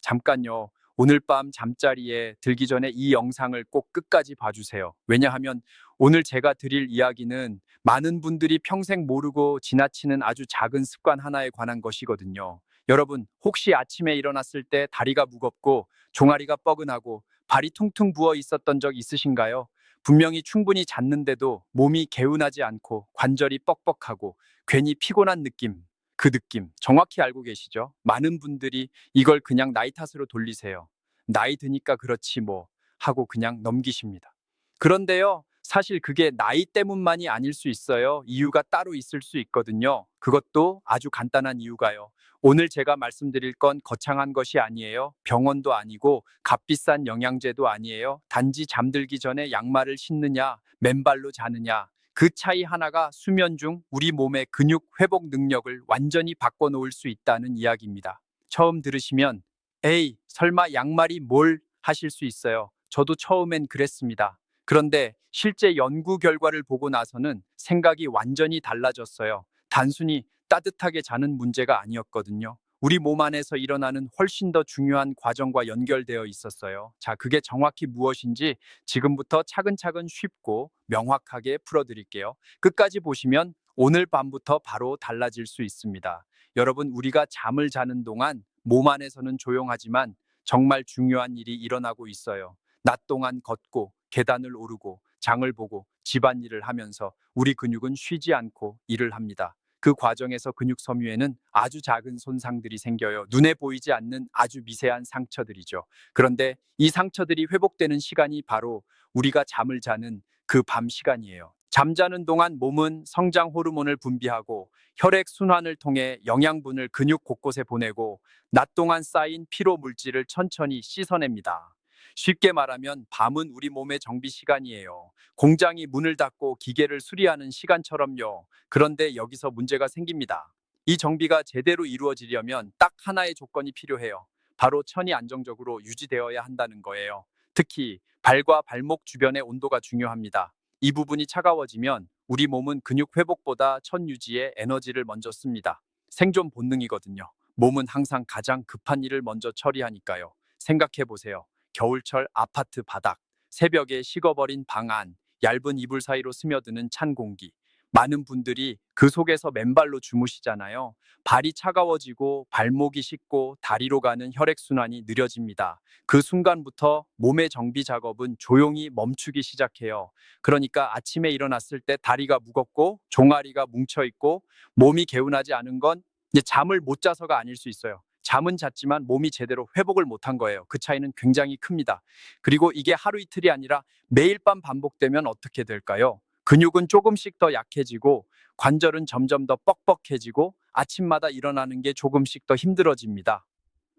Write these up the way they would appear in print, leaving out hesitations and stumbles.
잠깐요. 오늘 밤 잠자리에 들기 전에 이 영상을 꼭 끝까지 봐주세요. 왜냐하면 오늘 제가 드릴 이야기는 많은 분들이 평생 모르고 지나치는 아주 작은 습관 하나에 관한 것이거든요. 여러분, 혹시 아침에 일어났을 때 다리가 무겁고 종아리가 뻐근하고 발이 퉁퉁 부어 있었던 적 있으신가요? 분명히 충분히 잤는데도 몸이 개운하지 않고 관절이 뻑뻑하고 괜히 피곤한 느낌, 그 느낌 정확히 알고 계시죠? 많은 분들이 이걸 그냥 나이 탓으로 돌리세요. 나이 드니까 그렇지 뭐 하고 그냥 넘기십니다. 그런데요, 사실 그게 나이 때문만이 아닐 수 있어요. 이유가 따로 있을 수 있거든요. 그것도 아주 간단한 이유가요. 오늘 제가 말씀드릴 건 거창한 것이 아니에요. 병원도 아니고 값비싼 영양제도 아니에요. 단지 잠들기 전에 양말을 신느냐, 맨발로 자느냐, 그 차이 하나가 수면 중 우리 몸의 근육 회복 능력을 완전히 바꿔놓을 수 있다는 이야기입니다. 처음 들으시면 에이, 설마 양말이 뭘 하실 수 있어요. 저도 처음엔 그랬습니다. 그런데 실제 연구 결과를 보고 나서는 생각이 완전히 달라졌어요. 단순히 따뜻하게 자는 문제가 아니었거든요. 우리 몸 안에서 일어나는 훨씬 더 중요한 과정과 연결되어 있었어요. 자, 그게 정확히 무엇인지 지금부터 차근차근 쉽고 명확하게 풀어드릴게요. 끝까지 보시면 오늘 밤부터 바로 달라질 수 있습니다. 여러분, 우리가 잠을 자는 동안 몸 안에서는 조용하지만 정말 중요한 일이 일어나고 있어요. 낮 동안 걷고 계단을 오르고 장을 보고 집안일을 하면서 우리 근육은 쉬지 않고 일을 합니다. 그 과정에서 근육 섬유에는 아주 작은 손상들이 생겨요. 눈에 보이지 않는 아주 미세한 상처들이죠. 그런데 이 상처들이 회복되는 시간이 바로 우리가 잠을 자는 그 밤 시간이에요. 잠자는 동안 몸은 성장 호르몬을 분비하고 혈액 순환을 통해 영양분을 근육 곳곳에 보내고 낮 동안 쌓인 피로 물질을 천천히 씻어냅니다. 쉽게 말하면 밤은 우리 몸의 정비 시간이에요. 공장이 문을 닫고 기계를 수리하는 시간처럼요. 그런데 여기서 문제가 생깁니다. 이 정비가 제대로 이루어지려면 딱 하나의 조건이 필요해요. 바로 천이 안정적으로 유지되어야 한다는 거예요. 특히 발과 발목 주변의 온도가 중요합니다. 이 부분이 차가워지면 우리 몸은 근육 회복보다 천 유지에 에너지를 먼저 씁니다. 생존 본능이거든요. 몸은 항상 가장 급한 일을 먼저 처리하니까요. 생각해 보세요. 겨울철 아파트 바닥, 새벽에 식어버린 방 안, 얇은 이불 사이로 스며드는 찬 공기. 많은 분들이 그 속에서 맨발로 주무시잖아요. 발이 차가워지고 발목이 식고 다리로 가는 혈액순환이 느려집니다. 그 순간부터 몸의 정비 작업은 조용히 멈추기 시작해요. 그러니까 아침에 일어났을 때 다리가 무겁고 종아리가 뭉쳐있고 몸이 개운하지 않은 건 이제 잠을 못 자서가 아닐 수 있어요. 잠은 잤지만 몸이 제대로 회복을 못한 거예요. 그 차이는 굉장히 큽니다. 그리고 이게 하루 이틀이 아니라 매일 밤 반복되면 어떻게 될까요? 근육은 조금씩 더 약해지고 관절은 점점 더 뻑뻑해지고 아침마다 일어나는 게 조금씩 더 힘들어집니다.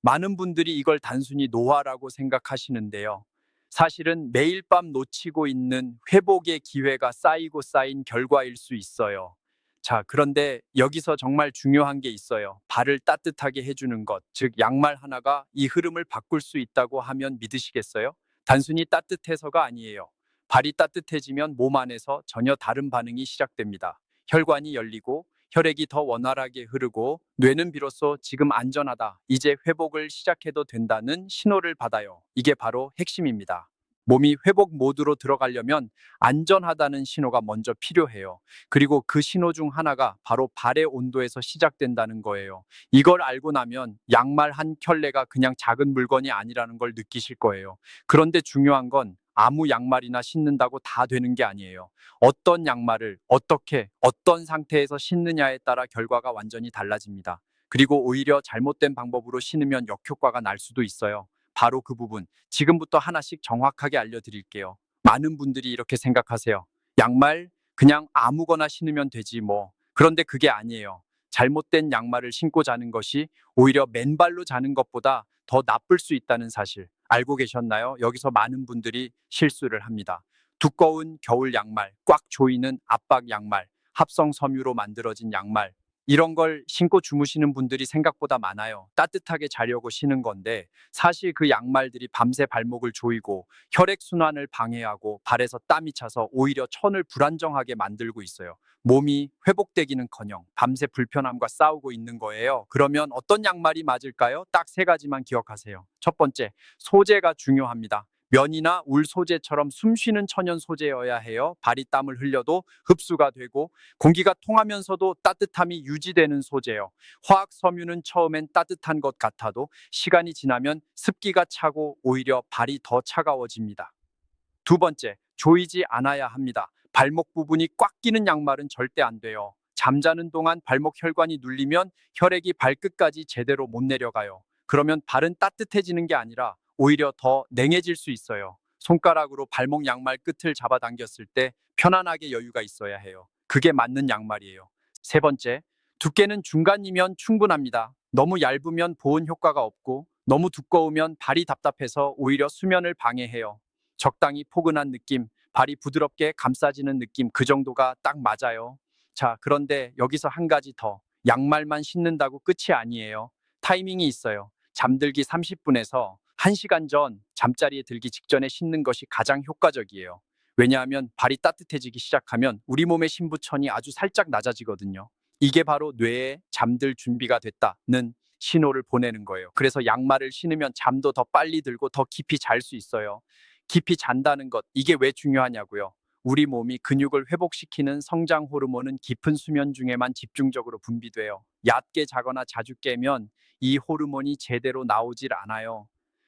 많은 분들이 이걸 단순히 노화라고 생각하시는데요. 사실은 매일 밤 놓치고 있는 회복의 기회가 쌓이고 쌓인 결과일 수 있어요. 자, 그런데 여기서 정말 중요한 게 있어요. 발을 따뜻하게 해주는 것, 즉 양말 하나가 이 흐름을 바꿀 수 있다고 하면 믿으시겠어요? 단순히 따뜻해서가 아니에요. 발이 따뜻해지면 몸 안에서 전혀 다른 반응이 시작됩니다. 혈관이 열리고 혈액이 더 원활하게 흐르고 뇌는 비로소 지금 안전하다, 이제 회복을 시작해도 된다는 신호를 받아요. 이게 바로 핵심입니다. 몸이 회복 모드로 들어가려면 안전하다는 신호가 먼저 필요해요. 그리고 그 신호 중 하나가 바로 발의 온도에서 시작된다는 거예요. 이걸 알고 나면 양말 한 켤레가 그냥 작은 물건이 아니라는 걸 느끼실 거예요. 그런데 중요한 건 아무 양말이나 신는다고 다 되는 게 아니에요. 어떤 양말을 어떻게 어떤 상태에서 신느냐에 따라 결과가 완전히 달라집니다. 그리고 오히려 잘못된 방법으로 신으면 역효과가 날 수도 있어요. 바로 그 부분 지금부터 하나씩 정확하게 알려드릴게요. 많은 분들이 이렇게 생각하세요. 양말 그냥 아무거나 신으면 되지 뭐. 그런데 그게 아니에요. 잘못된 양말을 신고 자는 것이 오히려 맨발로 자는 것보다 더 나쁠 수 있다는 사실 알고 계셨나요? 여기서 많은 분들이 실수를 합니다. 두꺼운 겨울 양말, 꽉 조이는 압박 양말, 합성 섬유로 만들어진 양말, 이런 걸 신고 주무시는 분들이 생각보다 많아요. 따뜻하게 자려고 신은 건데 사실 그 양말들이 밤새 발목을 조이고 혈액순환을 방해하고 발에서 땀이 차서 오히려 천을 불안정하게 만들고 있어요. 몸이 회복되기는커녕 밤새 불편함과 싸우고 있는 거예요. 그러면 어떤 양말이 맞을까요? 딱 세 가지만 기억하세요. 첫 번째, 소재가 중요합니다. 면이나 울 소재처럼 숨쉬는 천연 소재여야 해요. 발이 땀을 흘려도 흡수가 되고 공기가 통하면서도 따뜻함이 유지되는 소재요. 화학 섬유는 처음엔 따뜻한 것 같아도 시간이 지나면 습기가 차고 오히려 발이 더 차가워집니다. 두 번째, 조이지 않아야 합니다. 발목 부분이 꽉 끼는 양말은 절대 안 돼요. 잠자는 동안 발목 혈관이 눌리면 혈액이 발끝까지 제대로 못 내려가요. 그러면 발은 따뜻해지는 게 아니라 오히려 더 냉해질 수 있어요. 손가락으로 발목 양말 끝을 잡아당겼을 때 편안하게 여유가 있어야 해요. 그게 맞는 양말이에요. 세 번째, 두께는 중간이면 충분합니다. 너무 얇으면 보온 효과가 없고 너무 두꺼우면 발이 답답해서 오히려 수면을 방해해요. 적당히 포근한 느낌, 발이 부드럽게 감싸지는 느낌, 그 정도가 딱 맞아요. 자, 그런데 여기서 한 가지 더. 양말만 신는다고 끝이 아니에요. 타이밍이 있어요. 잠들기 30분에서 1시간 전 잠자리에 들기 직전에 신는 것이 가장 효과적이에요. 왜냐하면 발이 따뜻해지기 시작하면 우리 몸의 신부천이 아주 살짝 낮아지거든요. 이게 바로 뇌에 잠들 준비가 됐다는 신호를 보내는 거예요. 그래서 양말을 신으면 잠도 더 빨리 들고 더 깊이 잘 수 있어요. 깊이 잔다는 것, 이게 왜 중요하냐고요? 우리 몸이 근육을 회복시키는 성장 호르몬은 깊은 수면 중에만 집중적으로 분비돼요. 얕게 자거나 자주 깨면 이 호르몬이 제대로 나오질 않아요.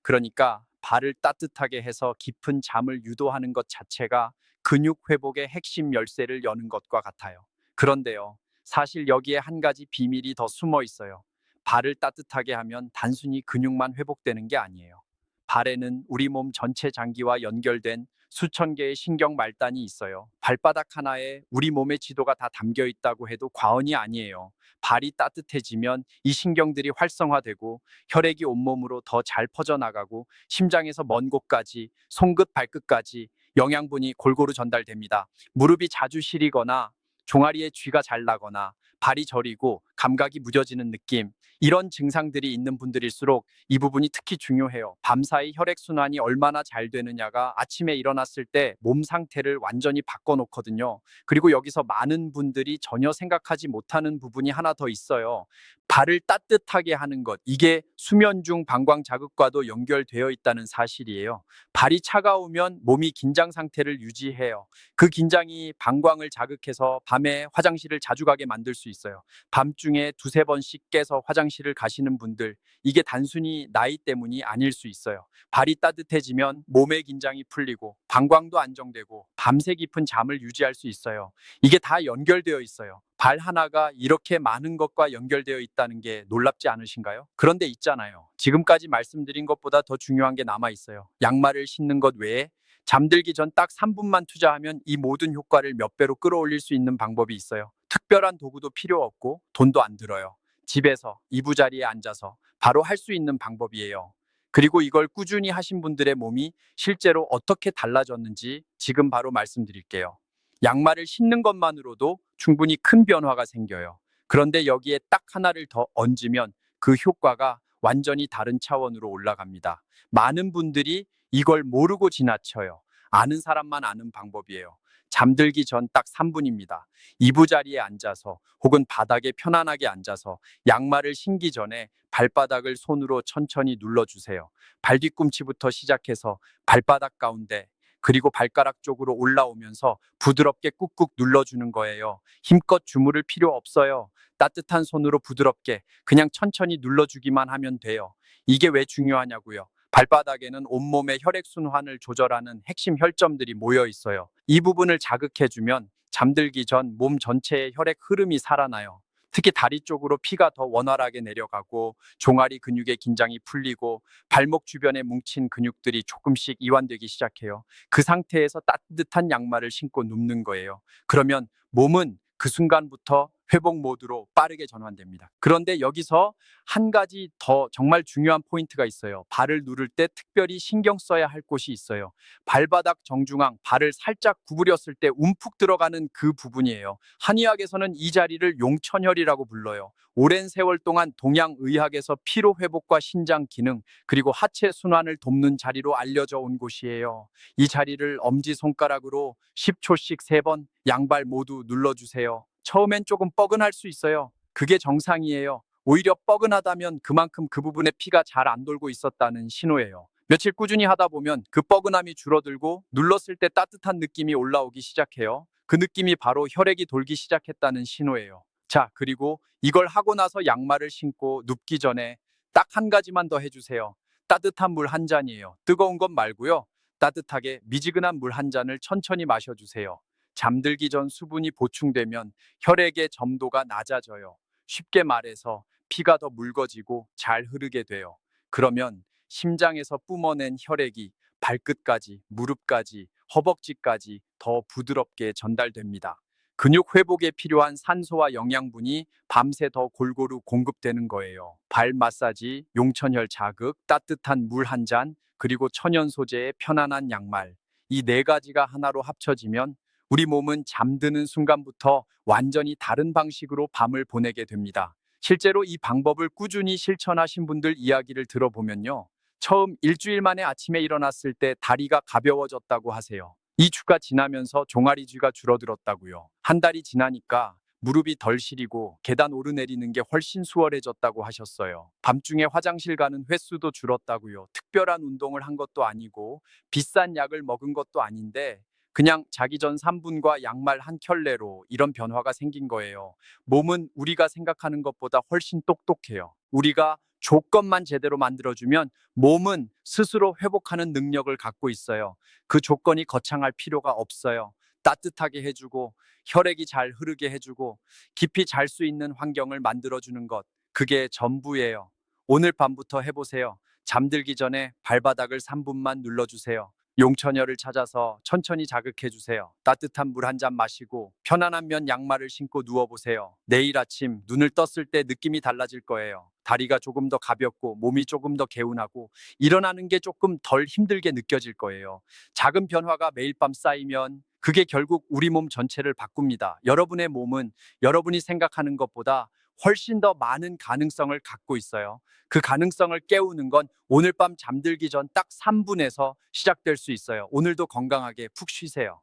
그러니까 발을 따뜻하게 해서 깊은 잠을 유도하는 것 자체가 근육 회복의 핵심 열쇠를 여는 것과 같아요. 그런데요, 사실 여기에 한 가지 비밀이 더 숨어 있어요. 발을 따뜻하게 하면 단순히 근육만 회복되는 게 아니에요. 발에는 우리 몸 전체 장기와 연결된 수천 개의 신경 말단이 있어요. 발바닥 하나에 우리 몸의 지도가 다 담겨 있다고 해도 과언이 아니에요. 발이 따뜻해지면 이 신경들이 활성화되고 혈액이 온몸으로 더 잘 퍼져나가고 심장에서 먼 곳까지 손끝 발끝까지 영양분이 골고루 전달됩니다. 무릎이 자주 시리거나 종아리에 쥐가 잘 나거나 발이 저리고 감각이 무뎌지는 느낌, 이런 증상들이 있는 분들일수록 이 부분이 특히 중요해요. 밤사이 혈액순환이 얼마나 잘 되느냐가 아침에 일어났을 때 몸 상태를 완전히 바꿔놓거든요. 그리고 여기서 많은 분들이 전혀 생각하지 못하는 부분이 하나 더 있어요. 발을 따뜻하게 하는 것, 이게 수면 중 방광 자극과도 연결되어 있다는 사실이에요. 발이 차가우면 몸이 긴장 상태를 유지해요. 그 긴장이 방광을 자극해서 밤에 화장실을 자주 가게 만들 수 있어요. 밤중에 두세 번씩 깨서 화장실을 가시는 분들, 이게 단순히 나이 때문이 아닐 수 있어요. 발이 따뜻해지면 몸의 긴장이 풀리고 방광도 안정되고 밤새 깊은 잠을 유지할 수 있어요. 이게 다 연결되어 있어요. 발 하나가 이렇게 많은 것과 연결되어 있다는 게 놀랍지 않으신가요? 그런데 있잖아요. 지금까지 말씀드린 것보다 더 중요한 게 남아 있어요. 양말을 신는 것 외에 잠들기 전 딱 3분만 투자하면 이 모든 효과를 몇 배로 끌어올릴 수 있는 방법이 있어요. 특별한 도구도 필요 없고 돈도 안 들어요. 집에서 이부자리에 앉아서 바로 할 수 있는 방법이에요. 그리고 이걸 꾸준히 하신 분들의 몸이 실제로 어떻게 달라졌는지 지금 바로 말씀드릴게요. 양말을 신는 것만으로도 충분히 큰 변화가 생겨요. 그런데 여기에 딱 하나를 더 얹으면 그 효과가 완전히 다른 차원으로 올라갑니다. 많은 분들이 이걸 모르고 지나쳐요. 아는 사람만 아는 방법이에요. 잠들기 전 딱 3분입니다. 이부자리에 앉아서 혹은 바닥에 편안하게 앉아서 양말을 신기 전에 발바닥을 손으로 천천히 눌러주세요. 발뒤꿈치부터 시작해서 발바닥 가운데 그리고 발가락 쪽으로 올라오면서 부드럽게 꾹꾹 눌러주는 거예요. 힘껏 주무를 필요 없어요. 따뜻한 손으로 부드럽게 그냥 천천히 눌러주기만 하면 돼요. 이게 왜 중요하냐고요? 발바닥에는 온몸의 혈액순환을 조절하는 핵심 혈점들이 모여 있어요. 이 부분을 자극해주면 잠들기 전 몸 전체의 혈액 흐름이 살아나요. 특히 다리 쪽으로 피가 더 원활하게 내려가고 종아리 근육의 긴장이 풀리고 발목 주변에 뭉친 근육들이 조금씩 이완되기 시작해요. 그 상태에서 따뜻한 양말을 신고 눕는 거예요. 그러면 몸은 그 순간부터 회복 모드로 빠르게 전환됩니다. 그런데 여기서 한 가지 더 정말 중요한 포인트가 있어요. 발을 누를 때 특별히 신경 써야 할 곳이 있어요. 발바닥 정중앙, 발을 살짝 구부렸을 때 움푹 들어가는 그 부분이에요. 한의학에서는 이 자리를 용천혈이라고 불러요. 오랜 세월 동안 동양의학에서 피로 회복과 신장 기능, 그리고 하체 순환을 돕는 자리로 알려져 온 곳이에요. 이 자리를 엄지손가락으로 10초씩 3번 양발 모두 눌러주세요. 처음엔 조금 뻐근할 수 있어요. 그게 정상이에요. 오히려 뻐근하다면 그만큼 그 부분에 피가 잘 안 돌고 있었다는 신호예요. 며칠 꾸준히 하다 보면 그 뻐근함이 줄어들고 눌렀을 때 따뜻한 느낌이 올라오기 시작해요. 그 느낌이 바로 혈액이 돌기 시작했다는 신호예요. 자, 그리고 이걸 하고 나서 양말을 신고 눕기 전에 딱 한 가지만 더 해주세요. 따뜻한 물 한 잔이에요. 뜨거운 것 말고요. 따뜻하게 미지근한 물 한 잔을 천천히 마셔주세요. 잠들기 전 수분이 보충되면 혈액의 점도가 낮아져요. 쉽게 말해서 피가 더 묽어지고 잘 흐르게 돼요. 그러면 심장에서 뿜어낸 혈액이 발끝까지, 무릎까지, 허벅지까지 더 부드럽게 전달됩니다. 근육 회복에 필요한 산소와 영양분이 밤새 더 골고루 공급되는 거예요. 발 마사지, 용천혈 자극, 따뜻한 물 한 잔, 그리고 천연 소재의 편안한 양말. 이 네 가지가 하나로 합쳐지면 우리 몸은 잠드는 순간부터 완전히 다른 방식으로 밤을 보내게 됩니다. 실제로 이 방법을 꾸준히 실천하신 분들 이야기를 들어보면요. 처음 일주일 만에 아침에 일어났을 때 다리가 가벼워졌다고 하세요. 2주가 지나면서 종아리 쥐가 줄어들었다고요. 한 달이 지나니까 무릎이 덜 시리고 계단 오르내리는 게 훨씬 수월해졌다고 하셨어요. 밤중에 화장실 가는 횟수도 줄었다고요. 특별한 운동을 한 것도 아니고 비싼 약을 먹은 것도 아닌데 그냥 자기 전 3분과 양말 한 켤레로 이런 변화가 생긴 거예요. 몸은 우리가 생각하는 것보다 훨씬 똑똑해요. 우리가 조건만 제대로 만들어주면 몸은 스스로 회복하는 능력을 갖고 있어요. 그 조건이 거창할 필요가 없어요. 따뜻하게 해주고 혈액이 잘 흐르게 해주고 깊이 잘 수 있는 환경을 만들어주는 것. 그게 전부예요. 오늘 밤부터 해보세요. 잠들기 전에 발바닥을 3분만 눌러주세요. 용처녀를 찾아서 천천히 자극해주세요. 따뜻한 물 한 잔 마시고 편안한 면 양말을 신고 누워보세요. 내일 아침 눈을 떴을 때 느낌이 달라질 거예요. 다리가 조금 더 가볍고 몸이 조금 더 개운하고 일어나는 게 조금 덜 힘들게 느껴질 거예요. 작은 변화가 매일 밤 쌓이면 그게 결국 우리 몸 전체를 바꿉니다. 여러분의 몸은 여러분이 생각하는 것보다 훨씬 더 많은 가능성을 갖고 있어요. 그 가능성을 깨우는 건 오늘 밤 잠들기 전 딱 3분에서 시작될 수 있어요. 오늘도 건강하게 푹 쉬세요.